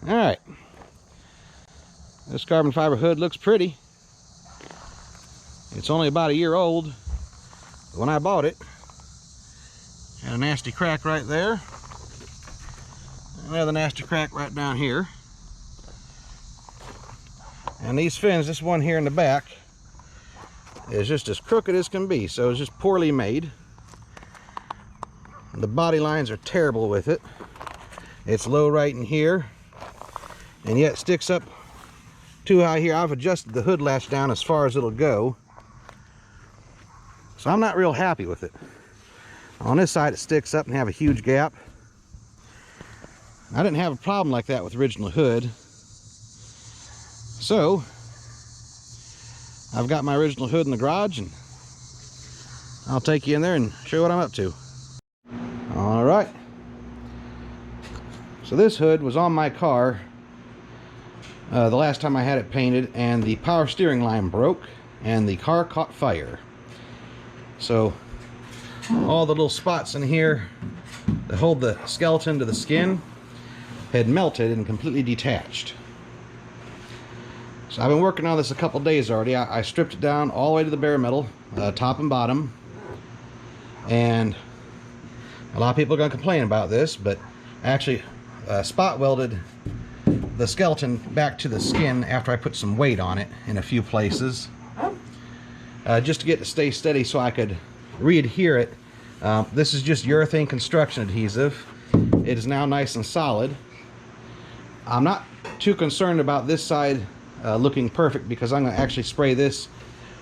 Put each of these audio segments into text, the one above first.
All right, this carbon fiber hood looks pretty. It's only about a year old. When I bought it, had a nasty crack right there. Another nasty crack right down here. And these fins, this one here in the back, is just as crooked as can be, so it's just poorly made. The body lines are terrible with it. It's low right in here, and yet sticks up too high here. I've adjusted the hood latch down as far as it'll go, so I'm not real happy with it. On this side it sticks up and have a huge gap. I didn't have a problem like that with the original hood, so I've got my original hood in the garage, and I'll take you in there and show you what I'm up to. All right, so this hood was on my car the last time I had it painted, and the power steering line broke and the car caught fire. So all the little spots in here that hold the skeleton to the skin had melted and completely detached. So I've been working on this a couple days already. I stripped it down all the way to the bare metal, top and bottom, and a lot of people are going to complain about this, but I actually spot welded the skeleton back to the skin after I put some weight on it in a few places, just to get it to stay steady so I could re-adhere it. This is just urethane construction adhesive. It is now nice and solid. I'm not too concerned about this side looking perfect, because I'm going to actually spray this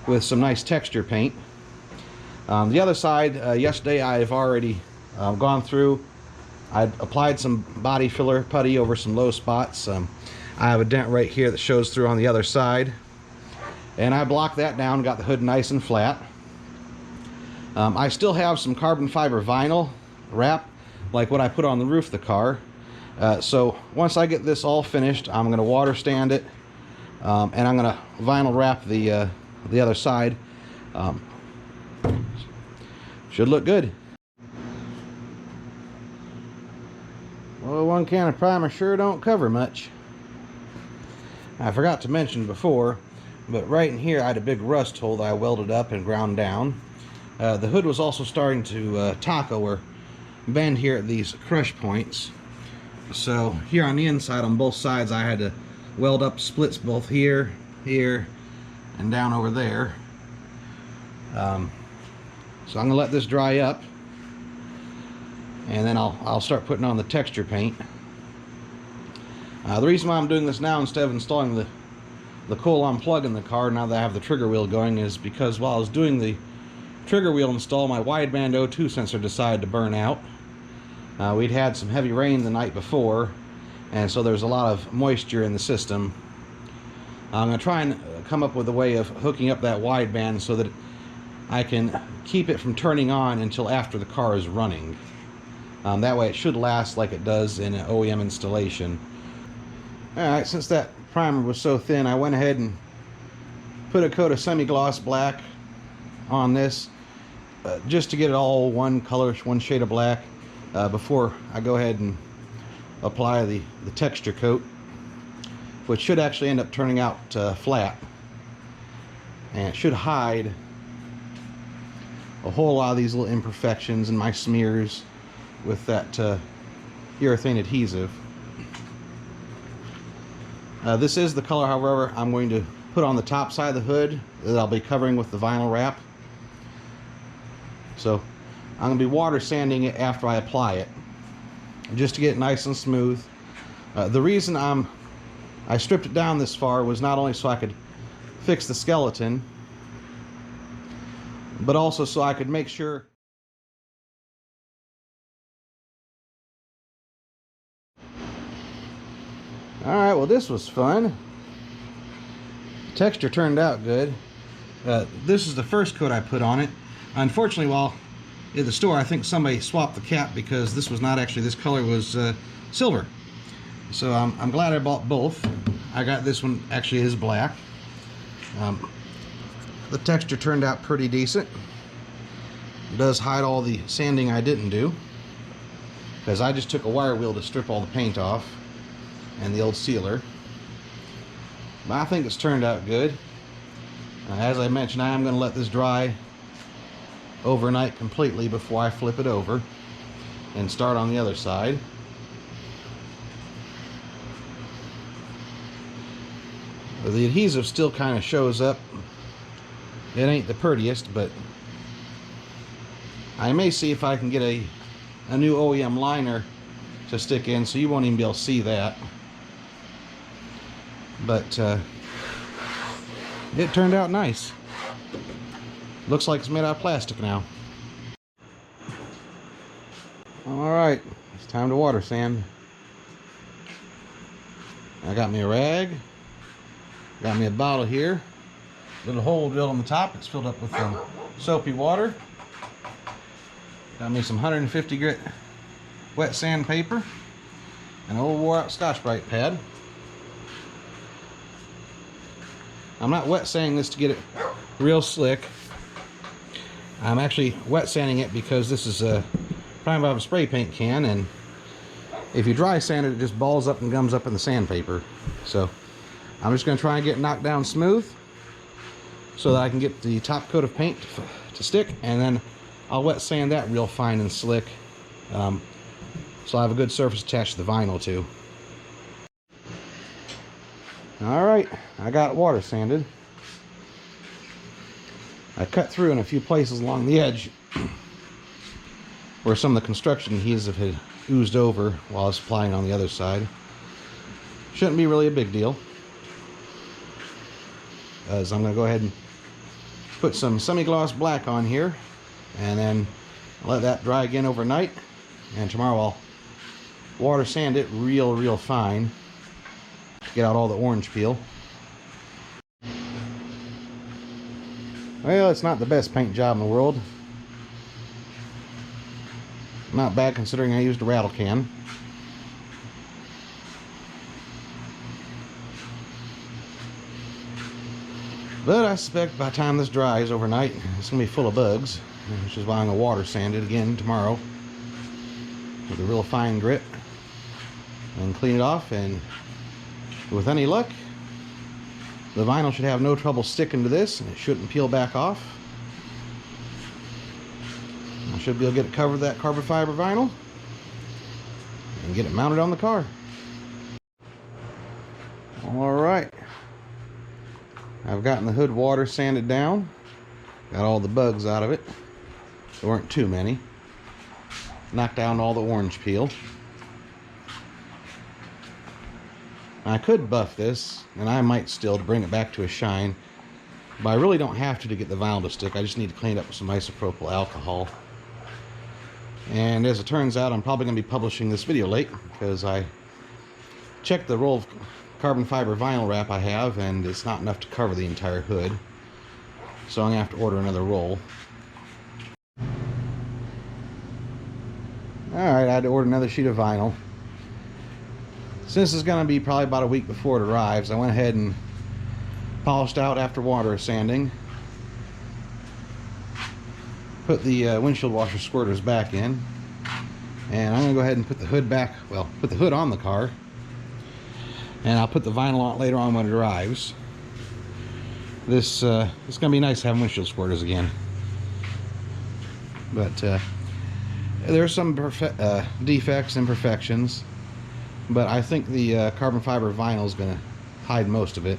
with some nice texture paint. The other side, yesterday I've already gone through. I applied some body filler putty over some low spots. I have a dent right here that shows through on the other side, and I blocked that down, got the hood nice and flat. I still have some carbon fiber vinyl wrap like what I put on the roof of the car. So once I get this all finished, I'm going to water stand it, and I'm going to vinyl wrap the other side. Should look good. Well, one can of primer sure don't cover much. I forgot to mention before, but right in here I had a big rust hole that I welded up and ground down. The hood was also starting to taco or bend here at these crush points. So here on the inside on both sides I had to weld up splits both here, here, and down over there. So I'm going to let this dry up, and then I'll start putting on the texture paint. The reason why I'm doing this now instead of installing the coil-on plug in the car now that I have the trigger wheel going is because while I was doing the trigger wheel install, my wideband O2 sensor decided to burn out. We'd had some heavy rain the night before, and so there's a lot of moisture in the system. I'm going to try and come up with a way of hooking up that wideband so that I can keep it from turning on until after the car is running. That way it should last like it does in an OEM installation. Alright, since that primer was so thin, I went ahead and put a coat of semi-gloss black on this, just to get it all one color, one shade of black, before I go ahead and apply the texture coat, which should actually end up turning out flat, and it should hide a whole lot of these little imperfections and my smears with that urethane adhesive. This is the color, however, I'm going to put on the top side of the hood that I'll be covering with the vinyl wrap. So I'm going to be water sanding it after I apply it, just to get it nice and smooth. The reason I stripped it down this far was not only so I could fix the skeleton, but also so I could make sure Alright, well this was fun. The texture turned out good. This is the first coat I put on it. Unfortunately, while at the store, I think somebody swapped the cap because this was not actually, this color was silver. So I'm glad I bought both. I got this one, actually is black. The texture turned out pretty decent. It does hide all the sanding I didn't do, because I just took a wire wheel to strip all the paint off. and the old sealer. But I think it's turned out good. As I mentioned, I am going to let this dry overnight completely before I flip it over and start on the other side. The adhesive still kind of shows up. It ain't the prettiest, but I may see if I can get a new OEM liner to stick in, so you won't even be able to see that. But it turned out nice. Looks like it's made out of plastic now. Alright, it's time to water sand. I got me a rag. Got me a bottle here. Little hole drilled on the top. It's filled up with some soapy water. Got me some 150 grit wet sandpaper. An old wore out Scotch-Brite pad. I'm not wet sanding this to get it real slick. I'm actually wet sanding it because this is a prime of a spray paint can, and if you dry sand it, it just balls up and gums up in the sandpaper. So I'm just going to try and get it knocked down smooth so that I can get the top coat of paint to stick, and then I'll wet sand that real fine and slick, so I have a good surface attached to the vinyl too. Alright, I got it water sanded. I cut through in a few places along the edge where some of the construction adhesive had oozed over while I was applying on the other side. Shouldn't be really a big deal, as I'm going to go ahead and put some semi-gloss black on here and then let that dry again overnight, and tomorrow I'll water sand it real fine to get out all the orange peel. Well, it's not the best paint job in the world. Not bad considering I used a rattle can. But I suspect by the time this dries overnight, it's going to be full of bugs, which is why I'm going to water sand it again tomorrow with a real fine grit and clean it off, and with any luck, the vinyl should have no trouble sticking to this, and it shouldn't peel back off. I should be able to get it covered with that carbon fiber vinyl and get it mounted on the car. Alright, I've gotten the hood water sanded down, got all the bugs out of it. There weren't too many. Knocked down all the orange peel. I could buff this, and I might still, to bring it back to a shine, but I really don't have to get the vinyl to stick. I just need to clean it up with some isopropyl alcohol. And as it turns out, I'm probably going to be publishing this video late because I checked the roll of carbon fiber vinyl wrap I have, and it's not enough to cover the entire hood. So I'm going to have to order another roll. Alright, I had to order another sheet of vinyl. Since it's going to be probably about a week before it arrives, I went ahead and polished out after water sanding. Put the windshield washer squirters back in. And I'm going to go ahead and put the hood back, well, put the hood on the car. And I'll put the vinyl on later on when it arrives. It's going to be nice having windshield squirters again. But there's some defects, imperfections. But I think the carbon fiber vinyl is going to hide most of it.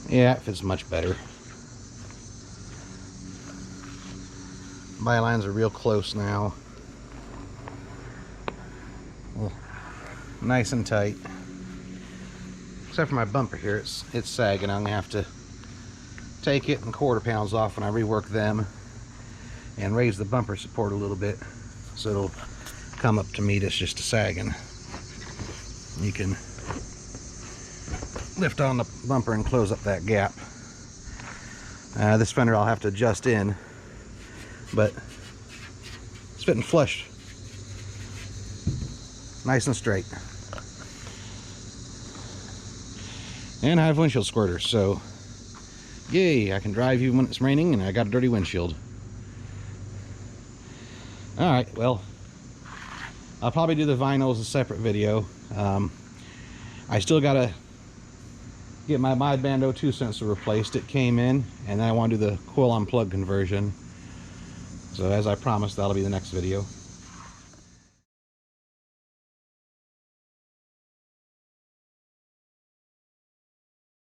Yeah, it fits much better. Bylines are real close now. Well, nice and tight. Except for my bumper here, it's sagging. I'm going to have to take it and quarter panels off when I rework them and raise the bumper support a little bit so it'll come up to meet us just a sagging. You can lift on the bumper and close up that gap. This fender I'll have to adjust in, but it's fitting flush, nice and straight. And I have windshield squirters, so yay, I can drive even when it's raining and I got a dirty windshield. Alright, well, I'll probably do the vinyl as a separate video. I still gotta get my wideband O2 sensor replaced. It came in, and then I want to do the coil unplug conversion. So as I promised, that'll be the next video.